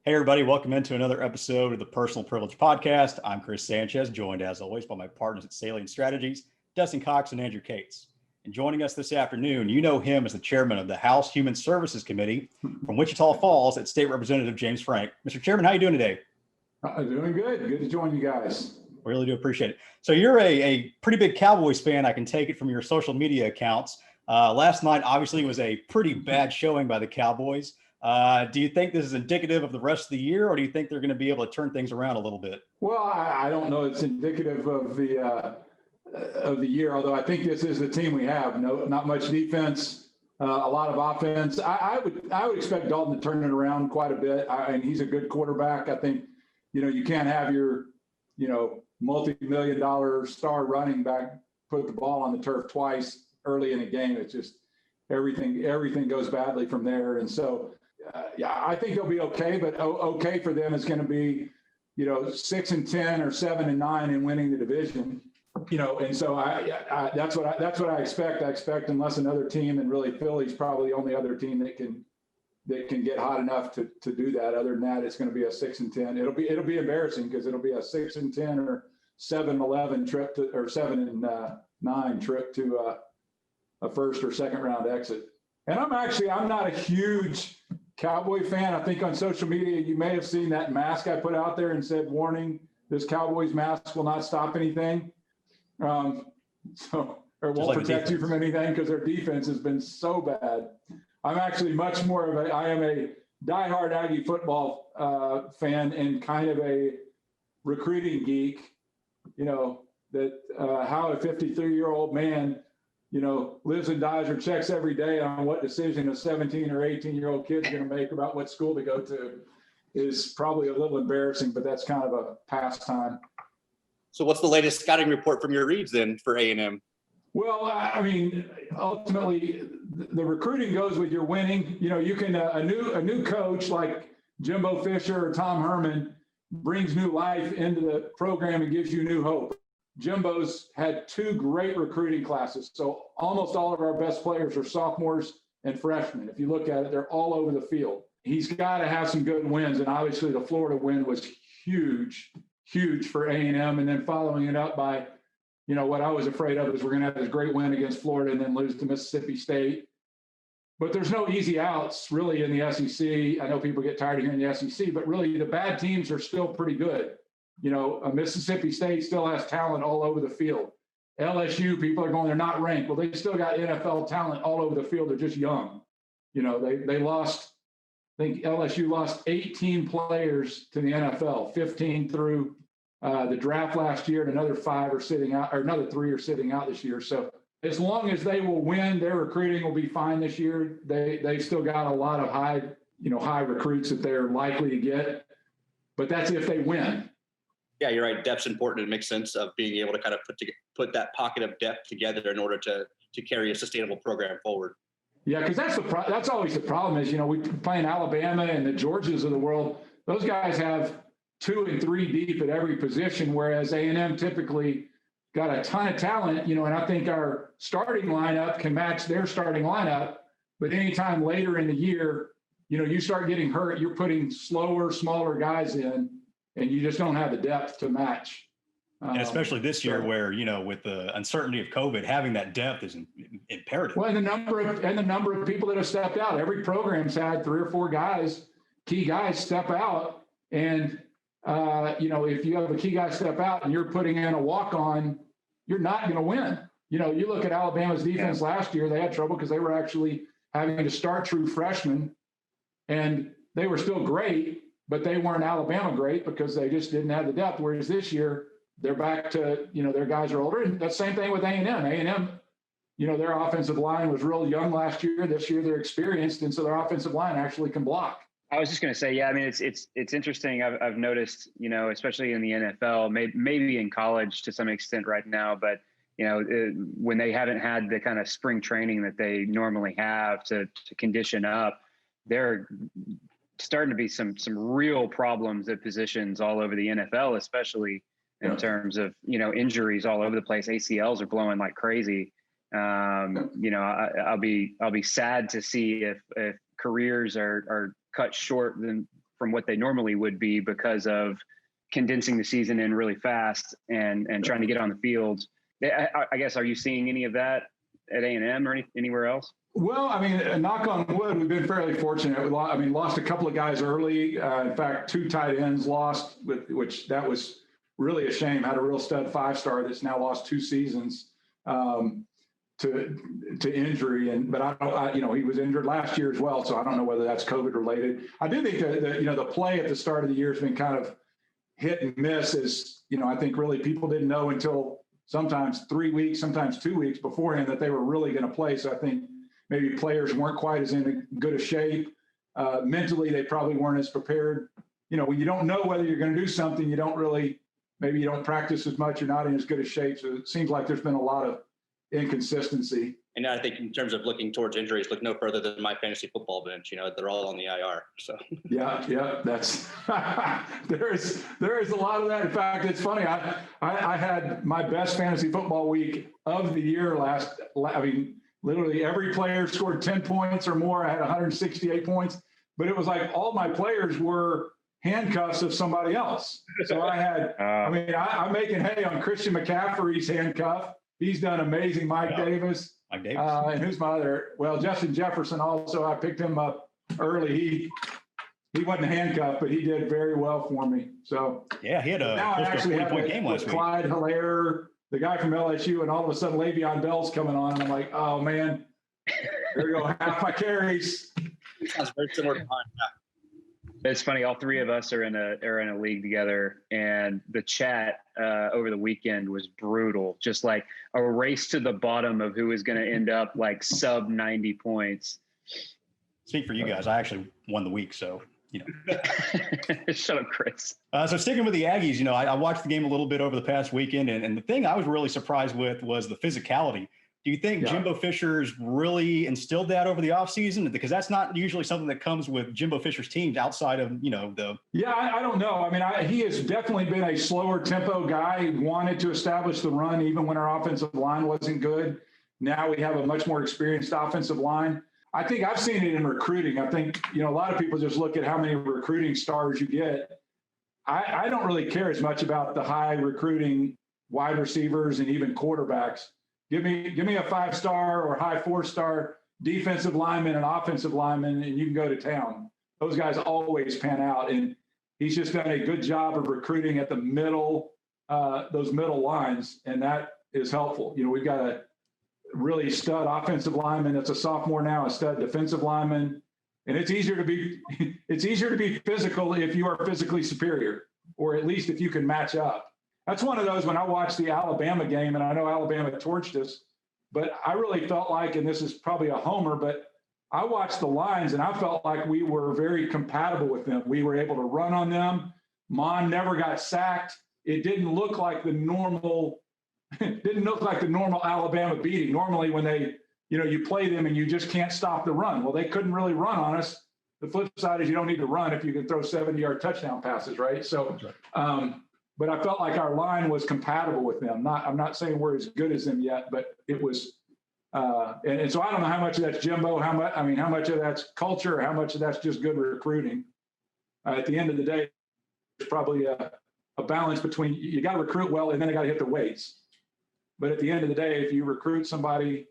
Hey, everybody, welcome into another episode of the Personal Privilege Podcast. I'm Chris Sanchez, joined as always by my partners at Salient Strategies, Dustin Cox and Andrew Cates. And joining us this afternoon, you know him as the chairman of the House Human Services Committee from Wichita Falls at State Representative James Frank. Mr. Chairman, how are you doing today? Doing good. Good to join you guys. Really do appreciate it. So you're a pretty big Cowboys fan. I can take it from your social media accounts. Last night, obviously, was a pretty bad showing by the Cowboys. Do you think this is indicative of the rest of the year, or do you think they're going to be able to turn things around a little bit? Well, I don't know. It's indicative of the year, although I think this is the team we have. No, not much defense, a lot of offense. I would expect Dalton to turn it around quite a bit, and he's a good quarterback. I think you can't have your multi-million-dollar star running back put the ball on the turf twice early in a game. It's just everything goes badly from there, and so. I think they'll be okay, but okay for them is going to be, 6-10 or 7-9 in winning the division, and so that's what I expect. I expect unless another team, and really Philly's probably the only other team that can get hot enough to do that. Other than that, it's going to be a 6-10. It'll be embarrassing because it'll be a 6-10 or 7-11 trip to, or 7-9 trip to a first or second round exit. And I'm not a huge Cowboy fan. I think on social media, you may have seen that mask I put out there and said, warning, this Cowboys mask will not stop anything. Or won't protect you from anything because their defense has been so bad. I'm actually much more of I am a diehard Aggie football fan and kind of a recruiting geek, that how a 53-year-old man lives and dies or checks every day on what decision a 17 or 18-year-old kid's going to make about what school to go to is probably a little embarrassing, but that's kind of a pastime. So what's the latest scouting report from your reads then for A&M? Well, I mean, ultimately the recruiting goes with your winning. You can, a new coach like Jimbo Fisher or Tom Herman brings new life into the program and gives you new hope. Jimbo's had two great recruiting classes. So almost all of our best players are sophomores and freshmen. If you look at it, they're all over the field. He's got to have some good wins. And obviously the Florida win was huge for A&M. And then following it up by, what I was afraid of is we're going to have this great win against Florida and then lose to Mississippi State. But there's no easy outs really in the SEC. I know people get tired of hearing the SEC, but really the bad teams are still pretty good. Mississippi State still has talent all over the field. LSU, people are going, they're not ranked. Well, they still got NFL talent all over the field. They're just young. They lost, I think LSU lost 18 players to the NFL, 15 through the draft last year, and another 5 are sitting out, or another 3 are sitting out this year. So as long as they will win, their recruiting will be fine this year. They've still got a lot of high recruits that they're likely to get, but that's if they win. Yeah, you're right. Depth's important. It makes sense of being able to kind of put that pocket of depth together in order to carry a sustainable program forward. Yeah, because that's always the problem is, we play in Alabama and the Georgias of the world. Those guys have 2 and 3 deep at every position, whereas A&M typically got a ton of talent, and I think our starting lineup can match their starting lineup. But anytime later in the year, you start getting hurt, you're putting slower, smaller guys in, and you just don't have the depth to match. And especially this year where, with the uncertainty of COVID, having that depth is imperative. Well, and the number of people that have stepped out, every program's had 3 or 4 guys, key guys step out. And, if you have a key guy step out and you're putting in a walk-on, you're not going to win. You look at Alabama's defense last year, they had trouble because they were actually having to start true freshmen, and they were still great, but they weren't Alabama great because they just didn't have the depth. Whereas this year, they're back to, their guys are older. And that's the same thing with A&M. A&M, their offensive line was real young last year. This year, they're experienced. And so their offensive line actually can block. I was just going to say, yeah, I mean, it's interesting. I've noticed, especially in the NFL, maybe in college to some extent right now, but, when they haven't had the kind of spring training that they normally have to condition up, they're starting to be some real problems at positions all over the NFL, especially in terms of, injuries all over the place. ACLs are blowing like crazy. I'll be sad to see if careers are cut short from what they normally would be because of condensing the season in really fast and trying to get on the field. I guess, are you seeing any of that at A&M or anywhere else? Well, I mean, knock on wood, we've been fairly fortunate. Lost a couple of guys early. In fact, 2 tight ends lost, which that was really a shame. Had a real stud 5-star that's now lost 2 seasons to injury. But he was injured last year as well, so I don't know whether that's COVID related. I do think that the play at the start of the year has been kind of hit and miss. I think really people didn't know until sometimes 3 weeks, sometimes 2 weeks beforehand that they were really going to play. So I think maybe players weren't quite as in good a shape. Mentally, they probably weren't as prepared. When you don't know whether you're going to do something, maybe you don't practice as much, you're not in as good a shape. So it seems like there's been a lot of inconsistency. And I think in terms of looking towards injuries, look no further than my fantasy football bench. They're all on the IR. So yeah, that's there is a lot of that. In fact, it's funny. I had my best fantasy football week of the year literally every player scored 10 points or more. I had 168 points, but it was like all my players were handcuffs of somebody else. So I had, I'm making hay on Christian McCaffrey's handcuff. He's done amazing. Mike Davis. And who's my other? Well, Justin Jefferson also. I picked him up early. He wasn't handcuffed, but he did very well for me. So yeah, he had a now I actually have a game last week. Clyde Hilaire, the guy from LSU, and all of a sudden Le'Veon Bell's coming on, and I'm like, oh man, there you go, half my carries. Sounds very similar to mine. Yeah. It's funny. All 3 of us are in a league together, and the chat over the weekend was brutal. Just like a race to the bottom of who is going to end up like sub 90 points. Speak for you guys. I actually won the week, so Shut up, Chris. So sticking with the Aggies, I watched the game a little bit over the past weekend, and the thing I was really surprised with was the physicality. Do you think Jimbo Fisher's really instilled that over the offseason? Because that's not usually something that comes with Jimbo Fisher's teams outside of, the. Yeah, I don't know. I mean, he has definitely been a slower tempo guy. He wanted to establish the run even when our offensive line wasn't good. Now we have a much more experienced offensive line. I think I've seen it in recruiting. I think, a lot of people just look at how many recruiting stars you get. I don't really care as much about the high recruiting wide receivers and even quarterbacks. Give me a 5-star or high 4-star defensive lineman and offensive lineman, and you can go to town. Those guys always pan out, and he's just done a good job of recruiting at the middle, those middle lines, and that is helpful. We've got a really stud offensive lineman that's a sophomore now, a stud defensive lineman, and it's easier to be physical if you are physically superior, or at least if you can match up. That's one of those when I watched the Alabama game, and I know Alabama torched us, but I really felt like, and this is probably a homer, but I watched the lines and I felt like we were very compatible with them. We were able to run on them. Mon never got sacked. It didn't look like the normal Alabama beating. Normally when they, you play them and you just can't stop the run. Well, they couldn't really run on us. The flip side is you don't need to run if you can throw 70-yard touchdown passes, right? So, but I felt like our line was compatible with them. I'm not saying we're as good as them yet, but it was. And so I don't know how much of that's Jimbo, how much of that's culture, how much of that's just good recruiting. At the end of the day, there's probably a balance between you got to recruit well and then they got to hit the weights. But at the end of the day, if you recruit somebody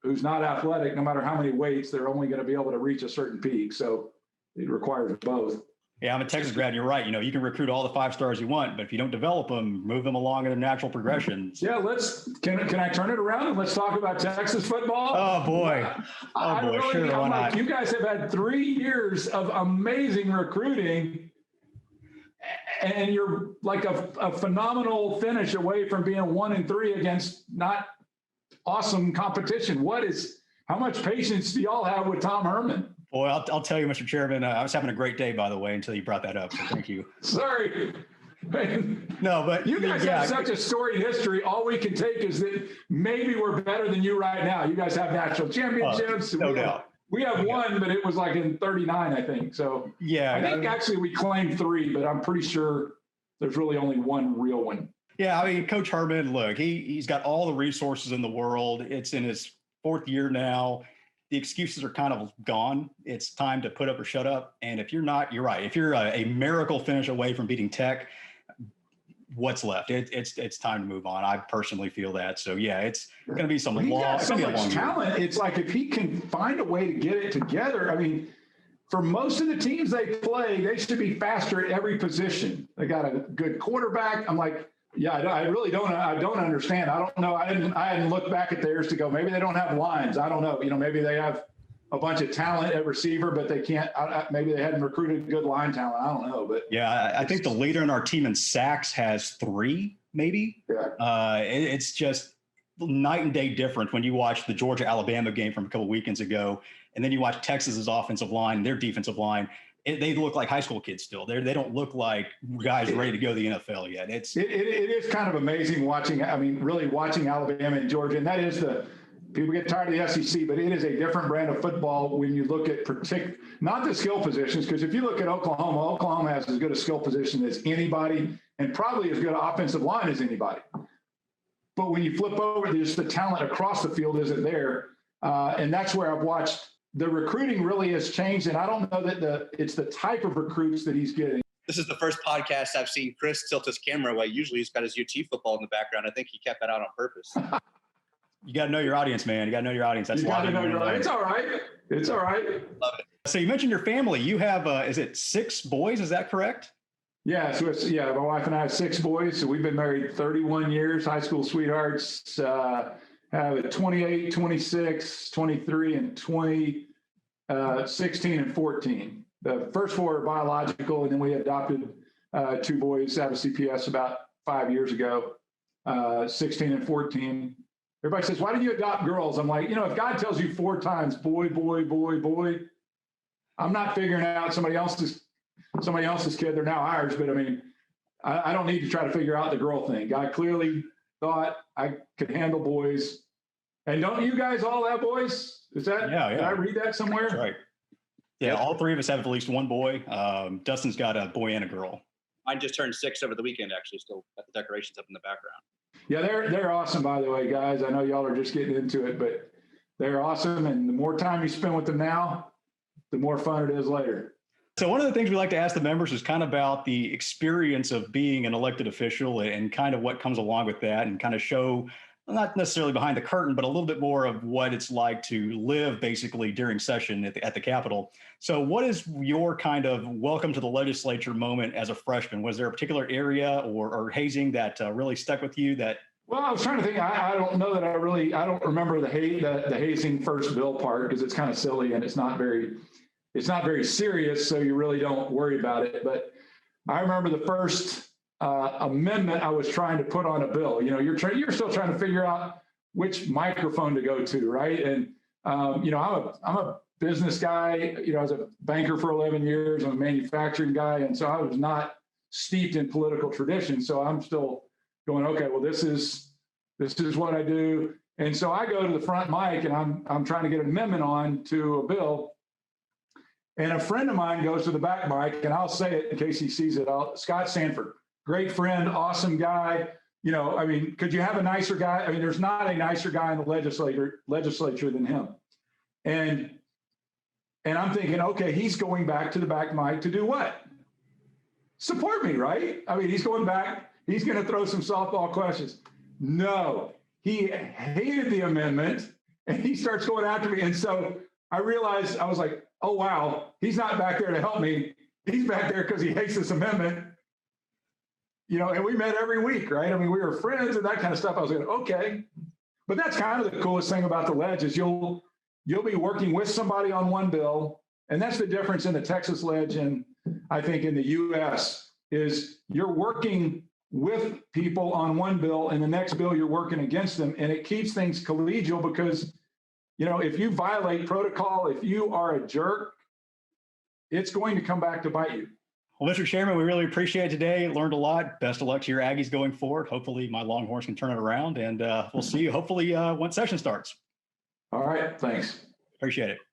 who's not athletic, no matter how many weights, they're only going to be able to reach a certain peak. So it requires both. Yeah, I'm a Texas grad. You're right. You can recruit all the 5-stars you want, but if you don't develop them, move them along in their natural progressions. Yeah, can I turn it around and let's talk about Texas football? Oh boy. Sure, why not? You guys have had 3 years of amazing recruiting, and you're like a phenomenal finish away from being 1-3 against not awesome competition. How much patience do y'all have with Tom Herman? Boy, I'll tell you, Mr. Chairman, I was having a great day, by the way, until you brought that up. So thank you. Sorry. No, but you guys have such a storied history. All we can take is that maybe we're better than you right now. You guys have national championships. No doubt. We have one, but it was like in 39, I think. So yeah, I think actually we claimed 3, but I'm pretty sure there's really only one real one. Yeah, Coach Herman, look, he's got all the resources in the world. It's in his 4th year now. the excuses are kind of gone. It's time to put up or shut up. And if you're not, you're right. If you're a miracle finish away from beating Tech, what's left? It's time to move on. I personally feel that. So yeah, it's going to be some He's long, got it's so gonna be a much long year. talent. It's like if he can find a way to get it together. I mean, for most of the teams they play, they should be faster at every position. They got a good quarterback. I'm like, yeah, I really don't. I don't understand. I don't know. I hadn't looked back at theirs to go. Maybe they don't have lines. I don't know. Maybe they have a bunch of talent at receiver, but they can't. Maybe they hadn't recruited good line talent. I don't know. But yeah, I think the leader in our team in sacks has 3, maybe. Yeah. It's just night and day different when you watch the Georgia-Alabama game from a couple weekends ago, and then you watch Texas's offensive line, their defensive line. They look like high school kids still. They don't look like guys ready to go to the NFL yet. It is kind of amazing watching. I mean, really watching Alabama and Georgia, and that is people get tired of the SEC, but it is a different brand of football when you look at not the skill positions, because if you look at Oklahoma has as good a skill position as anybody, and probably as good an offensive line as anybody. But when you flip over, there's the talent across the field isn't there, and that's where I've watched. The recruiting really has changed, and I don't know that it's the type of recruits that he's getting. This is the first podcast I've seen Chris tilt his camera away. Usually he's got his UT football in the background. I think he kept that out on purpose. You got to know your audience, man. You got to know your audience. That's why. It's all right. It's all right. Love it. So you mentioned your family. You have, is it 6 boys? Is that correct? Yeah. So my wife and I have 6 boys. So we've been married 31 years, high school sweethearts. Have 28, 26, 23, and 20, 16, and 14. The first 4 are biological, and then we adopted 2 boys out of CPS about 5 years ago, 16 and 14. Everybody says, why did you adopt girls? I'm like, if God tells you 4 times, boy, boy, boy, boy, I'm not figuring out somebody else's kid. They're now ours, but I mean, I don't need to try to figure out the girl thing. God clearly thought I could handle boys. And don't you guys all have boys? Is that, yeah. Did I read that somewhere? That's right. Yeah, all 3 of us have at least 1 boy. Dustin's got a boy and a girl. Mine just turned 6 over the weekend, actually, still got the decorations up in the background. Yeah, they're awesome, by the way, guys. I know y'all are just getting into it, but they're awesome. And the more time you spend with them now, the more fun it is later. So one of the things we like to ask the members is kind of about the experience of being an elected official and kind of what comes along with that, and kind of show, not necessarily behind the curtain, but a little bit more of what it's like to live basically during session at the Capitol. So what is your kind of welcome to the legislature moment as a freshman? Was there a particular area or hazing that really stuck with you that? Well, I was trying to think. I don't know that I don't remember the hazing first bill part, because it's kind of silly and it's not very serious. So you really don't worry about it. But I remember the first amendment I was trying to put on a bill. You're still trying to figure out which microphone to go to, right? And I'm a business guy. I was a banker for 11 years. I'm a manufacturing guy, and so I was not steeped in political tradition. So I'm still going, okay, well, this is what I do. And so I go to the front mic, and I'm trying to get an amendment on to a bill. And a friend of mine goes to the back mic, and I'll say it in case he sees it. Scott Sanford. Great friend, awesome guy. Could you have a nicer guy? I mean, there's not a nicer guy in the legislature than him. And I'm thinking, okay, he's going back to the back mic to do what? Support me, right? I mean, he's going back. He's going to throw some softball questions. No, he hated the amendment, and he starts going after me. And so I realized, I was like, oh, wow, he's not back there to help me. He's back there because he hates this amendment. And we met every week, right? I mean, we were friends and that kind of stuff. I was like, okay. But that's kind of the coolest thing about the ledge is you'll be working with somebody on one bill. And that's the difference in the Texas ledge and I think in the US is you're working with people on one bill and the next bill you're working against them. And it keeps things collegial because, if you violate protocol, if you are a jerk, it's going to come back to bite you. Well, Mr. Chairman, we really appreciate it today. Learned a lot. Best of luck to your Aggies going forward. Hopefully my Longhorns can turn it around, and we'll see you hopefully once session starts. All right. Thanks. Appreciate it.